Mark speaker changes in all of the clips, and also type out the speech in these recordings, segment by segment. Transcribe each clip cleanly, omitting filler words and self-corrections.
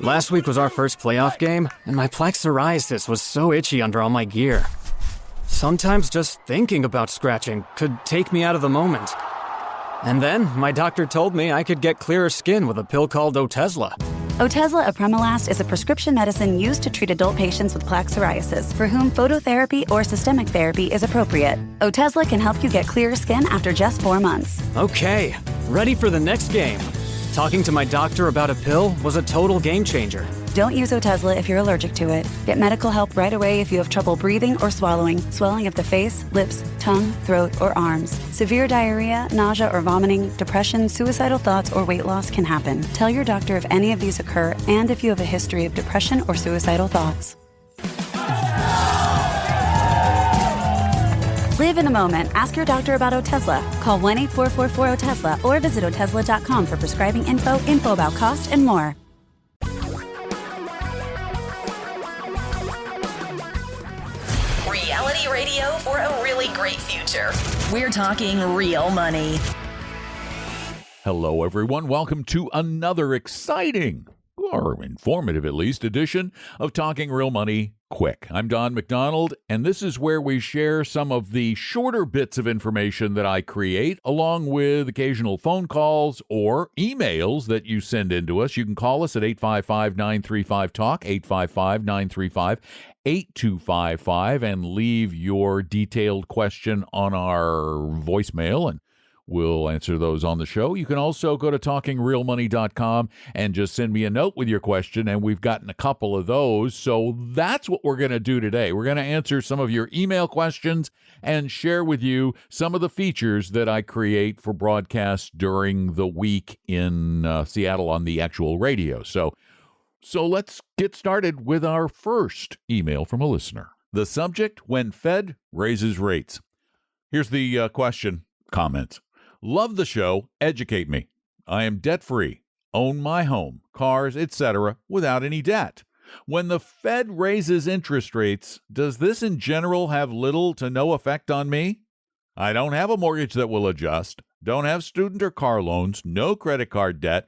Speaker 1: Last week was our first playoff game, and my plaque psoriasis was so itchy under all my gear. Sometimes just thinking about scratching could take me out of the moment. And then my doctor told me I could get clearer skin with a pill called Otezla.
Speaker 2: Otezla apremilast is a prescription medicine used to treat adult patients with plaque psoriasis for whom phototherapy or systemic therapy is appropriate. Otezla can help you get clearer skin after just 4 months.
Speaker 1: Okay, ready for the next game. Talking to my doctor about a pill was a total game changer.
Speaker 2: Don't use Otezla if you're allergic to it. Get medical help right away if you have trouble breathing or swallowing, swelling of the face, lips, tongue, throat, or arms. Severe diarrhea, nausea or vomiting, depression, suicidal thoughts, or weight loss can happen. Tell your doctor if any of these occur and if you have a history of depression or suicidal thoughts. Live in the moment. Ask your doctor about Otezla. Call 1-844-4-OTEZLA or visit Otezla.com for prescribing info about cost, and more.
Speaker 3: Reality radio for a really great future. We're talking real money.
Speaker 4: Hello, everyone. Welcome to another exciting, or informative at least, edition of Talking Real Money Quick. I'm Don McDonald, and this is where we share some of the shorter bits of information that I create, along with occasional phone calls or emails that you send in to us. You can call us at 855-935-TALK, 855-935-8255, and leave your detailed question on our voicemail, and we'll answer those on the show. You can also go to talkingrealmoney.com and just send me a note with your question, and we've gotten a couple of those. So that's what we're going to do today. We're going to answer some of your email questions and share with you some of the features that I create for broadcasts during the week in Seattle on the actual radio. So let's get started with our first email from a listener. The subject, when Fed raises rates. Here's the question, comments. Love the show. Educate me. I am debt-free, own my home, cars, etc., without any debt. When the Fed raises interest rates, does this in general have little to no effect on me? I don't have a mortgage that will adjust, don't have student or car loans, no credit card debt.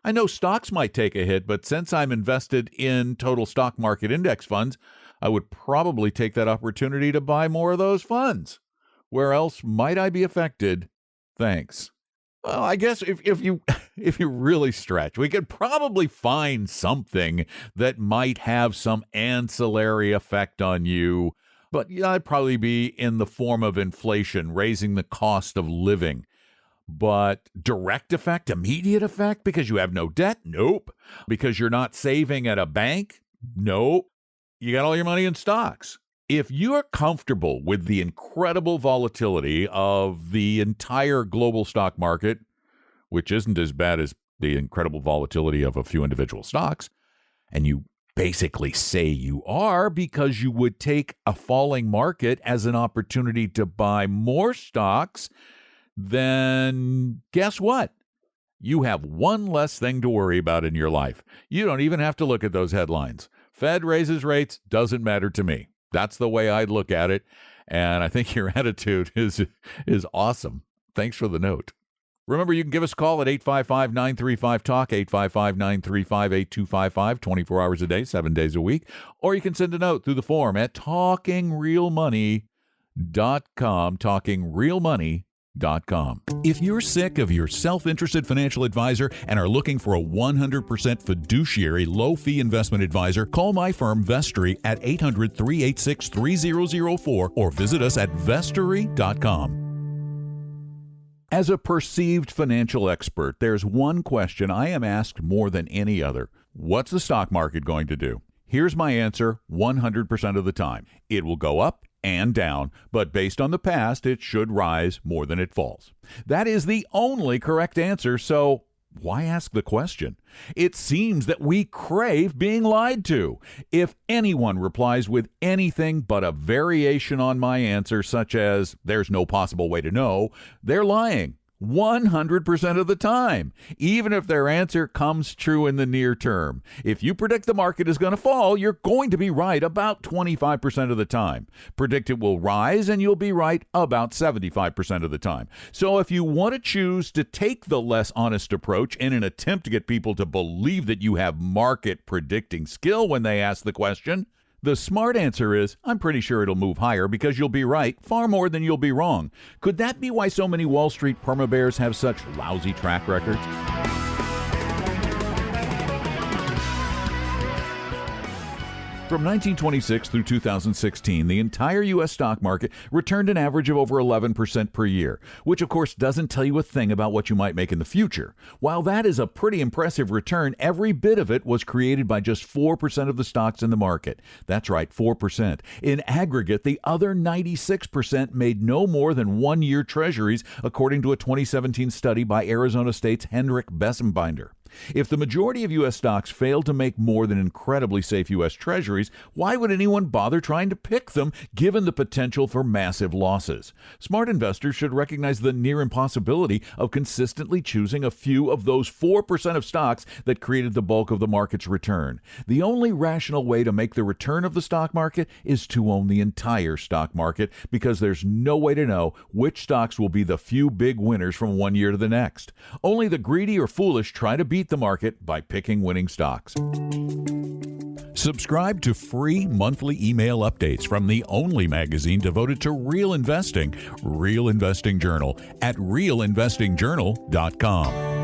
Speaker 4: I know stocks might take a hit, but since I'm invested in total stock market index funds, I would probably take that opportunity to buy more of those funds. Where else might I be affected? Thanks. Well, I guess if you really stretch, we could probably find something that might have some ancillary effect on you, but it'd probably be in the form of inflation, raising the cost of living. But direct effect, immediate effect, because you have no debt? Nope. Because you're not saving at a bank? Nope. You got all your money in stocks. If you're comfortable with the incredible volatility of the entire global stock market, which isn't as bad as the incredible volatility of a few individual stocks, and you basically say you are because you would take a falling market as an opportunity to buy more stocks, then guess what? You have one less thing to worry about in your life. You don't even have to look at those headlines. Fed raises rates, doesn't matter to me. That's the way I'd look at it, and I think your attitude is awesome. Thanks for the note. Remember, you can give us a call at 855-935-TALK, 855-935-8255, 24 hours a day, 7 days a week, or you can send a note through the form at talkingrealmoney.com, talkingrealmoney.com. If you're sick of your self-interested financial advisor and are looking for a 100% fiduciary low-fee investment advisor, call my firm Vestory at 800-386-3004 or visit us at vestory.com. As a perceived financial expert, there's one question I am asked more than any other. What's the stock market going to do? Here's my answer 100% of the time. It will go up and down, but based on the past, it should rise more than it falls. That is the only correct answer, so why ask the question? It seems that we crave being lied to. If anyone replies with anything but a variation on my answer, such as, there's no possible way to know, they're lying. 100% of the time, even if their answer comes true in the near term. If you predict the market is going to fall, you're going to be right about 25% of the time. Predict it will rise, and you'll be right about 75% of the time. So if you want to choose to take the less honest approach in an attempt to get people to believe that you have market predicting skill when they ask the question, the smart answer is, I'm pretty sure it'll move higher because you'll be right far more than you'll be wrong. Could that be why so many Wall Street perma-bears have such lousy track records? From 1926 through 2016, the entire U.S. stock market returned an average of over 11% per year, which of course doesn't tell you a thing about what you might make in the future. While that is a pretty impressive return, every bit of it was created by just 4% of the stocks in the market. That's right, 4%. In aggregate, the other 96% made no more than one-year treasuries, according to a 2017 study by Arizona State's Hendrik Bessembinder. If the majority of U.S. stocks fail to make more than incredibly safe U.S. treasuries, why would anyone bother trying to pick them given the potential for massive losses? Smart investors should recognize the near impossibility of consistently choosing a few of those 4% of stocks that created the bulk of the market's return. The only rational way to make the return of the stock market is to own the entire stock market, because there's no way to know which stocks will be the few big winners from one year to the next. Only the greedy or foolish try to beat the market by picking winning stocks. Subscribe to free monthly email updates from the only magazine devoted to real investing, Real Investing Journal, at realinvestingjournal.com.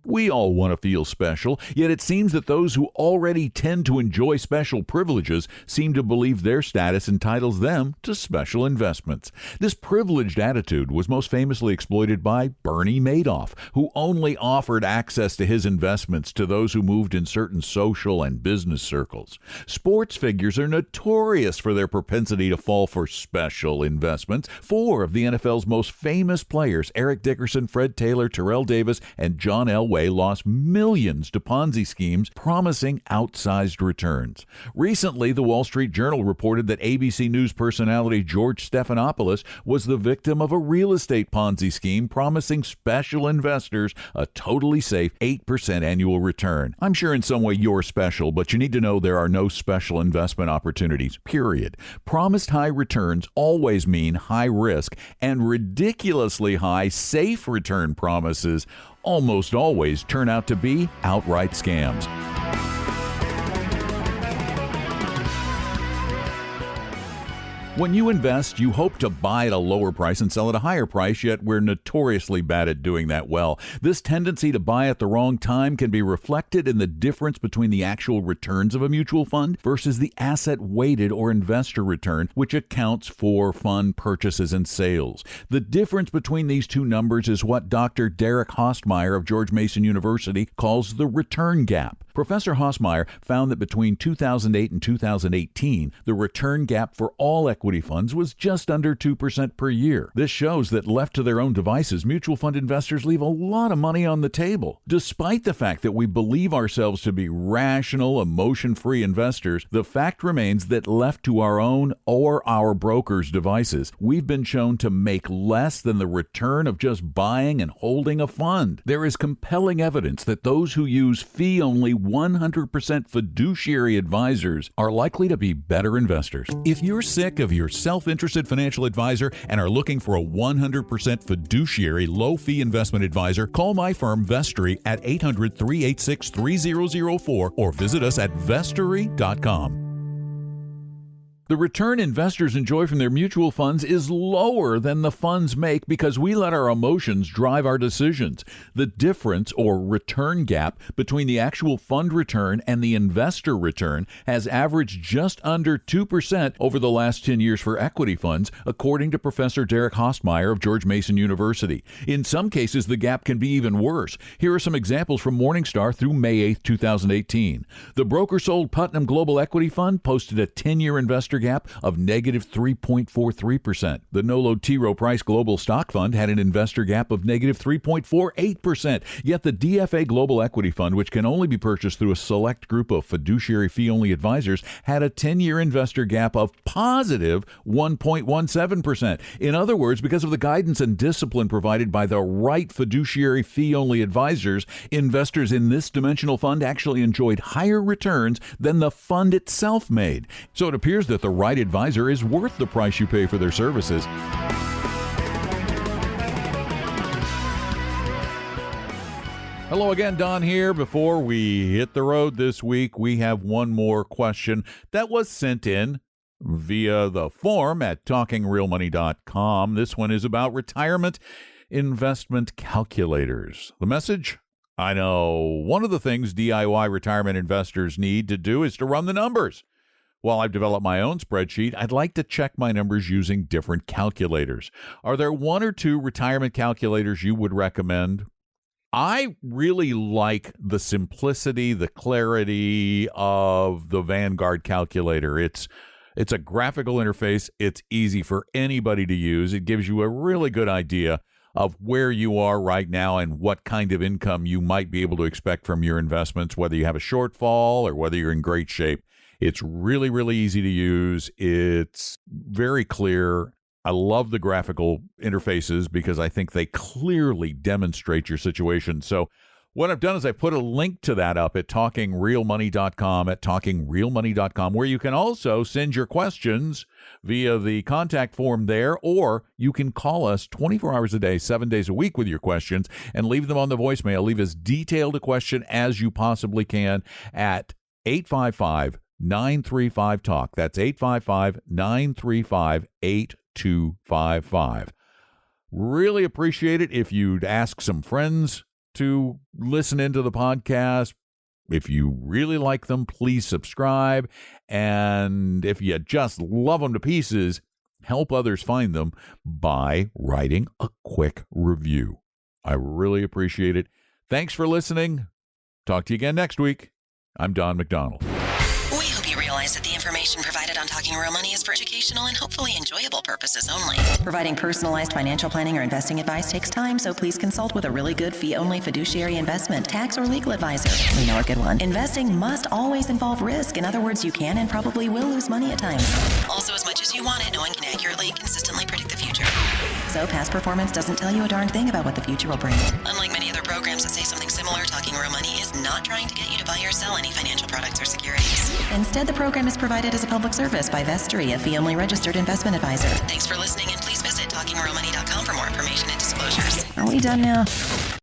Speaker 4: We all want to feel special, yet it seems that those who already tend to enjoy special privileges seem to believe their status entitles them to special investments. This privileged attitude was most famously exploited by Bernie Madoff, who only offered access to his investments to those who moved in certain social and business circles. Sports figures are notorious for their propensity to fall for special investments. Four of the NFL's most famous players, Eric Dickerson, Fred Taylor, Terrell Davis, and John Elway, lost millions to Ponzi schemes promising outsized returns. Recently, the Wall Street Journal reported that ABC News personality George Stephanopoulos was the victim of a real estate Ponzi scheme promising special investors a totally safe 8% annual return. I'm sure in some way you're special, but you need to know there are no special investment opportunities, period. Promised high returns always mean high risk, and ridiculously high safe return promises almost always turn out to be outright scams. When you invest, you hope to buy at a lower price and sell at a higher price, yet we're notoriously bad at doing that well. This tendency to buy at the wrong time can be reflected in the difference between the actual returns of a mutual fund versus the asset-weighted or investor return, which accounts for fund purchases and sales. The difference between these two numbers is what Dr. Derek Hostmeyer of George Mason University calls the return gap. Professor Hostmeyer found that between 2008 and 2018, the return gap for all equity funds was just under 2% per year. This shows that left to their own devices, mutual fund investors leave a lot of money on the table. Despite the fact that we believe ourselves to be rational, emotion-free investors, the fact remains that left to our own or our broker's devices, we've been shown to make less than the return of just buying and holding a fund. There is compelling evidence that those who use fee-only 100% fiduciary advisors are likely to be better investors. If you're sick of your self-interested financial advisor and are looking for a 100% fiduciary low-fee investment advisor, call my firm Vestory at 800-386-3004 or visit us at vestory.com. The return investors enjoy from their mutual funds is lower than the funds make because we let our emotions drive our decisions. The difference or return gap between the actual fund return and the investor return has averaged just under 2% over the last 10 years for equity funds, according to Professor Derek Hostmeyer of George Mason University. In some cases, the gap can be even worse. Here are some examples from Morningstar through May 8, 2018. The broker-sold Putnam Global Equity Fund posted a 10-year investor investor gap of negative 3.43%. The no-load T. Rowe Price Global Stock Fund had an investor gap of negative 3.48%. Yet the DFA Global Equity Fund, which can only be purchased through a select group of fiduciary fee-only advisors, had a 10-year investor gap of positive 1.17%. In other words, because of the guidance and discipline provided by the right fiduciary fee-only advisors, investors in this dimensional fund actually enjoyed higher returns than the fund itself made. So it appears that the right advisor is worth the price you pay for their services. Hello again, Don here. Before we hit the road this week, we have one more question that was sent in via the form at talkingrealmoney.com. This one is about retirement investment calculators. The message: I know one of the things DIY retirement investors need to do is to run the numbers. While I've developed my own spreadsheet, I'd like to check my numbers using different calculators. Are there one or two retirement calculators you would recommend? I really like the simplicity, the clarity of the Vanguard calculator. It's a graphical interface. It's easy for anybody to use. It gives you a really good idea of where you are right now and what kind of income you might be able to expect from your investments, whether you have a shortfall or whether you're in great shape. It's really, really easy to use. It's very clear. I love the graphical interfaces because I think they clearly demonstrate your situation. So what I've done is I put a link to that up at talkingrealmoney.com, where you can also send your questions via the contact form there, or you can call us 24 hours a day, 7 days a week with your questions and leave them on the voicemail. Leave as detailed a question as you possibly can at 855-935-TALK. That's 855-935-8255. Really appreciate it if you'd ask some friends to listen into the podcast. If you really like them, please subscribe. And if you just love them to pieces, help others find them by writing a quick review. I really appreciate it. Thanks for listening. Talk to you again next week. I'm Don McDonald.
Speaker 3: We hope you realize that the information provided on Talking Real Money is for educational and hopefully enjoyable purposes only. Providing personalized financial planning or investing advice takes time, so please consult with a really good fee-only fiduciary investment, tax, or legal advisor. We know a good one. Investing must always involve risk. In other words, you can and probably will lose money at times. Also, as much as you want it, no one can accurately, consistently predict the future. So past performance doesn't tell you a darn thing about what the future will bring. Unlike many other programs that say something similar, Talking Real Money is not trying to get you to buy or sell any financial products or securities. Instead, the program is provided as a public service by Vestry, a fee-only registered investment advisor. Thanks for listening, and please visit talkingrealmoney.com for more information and disclosures. Are we done now?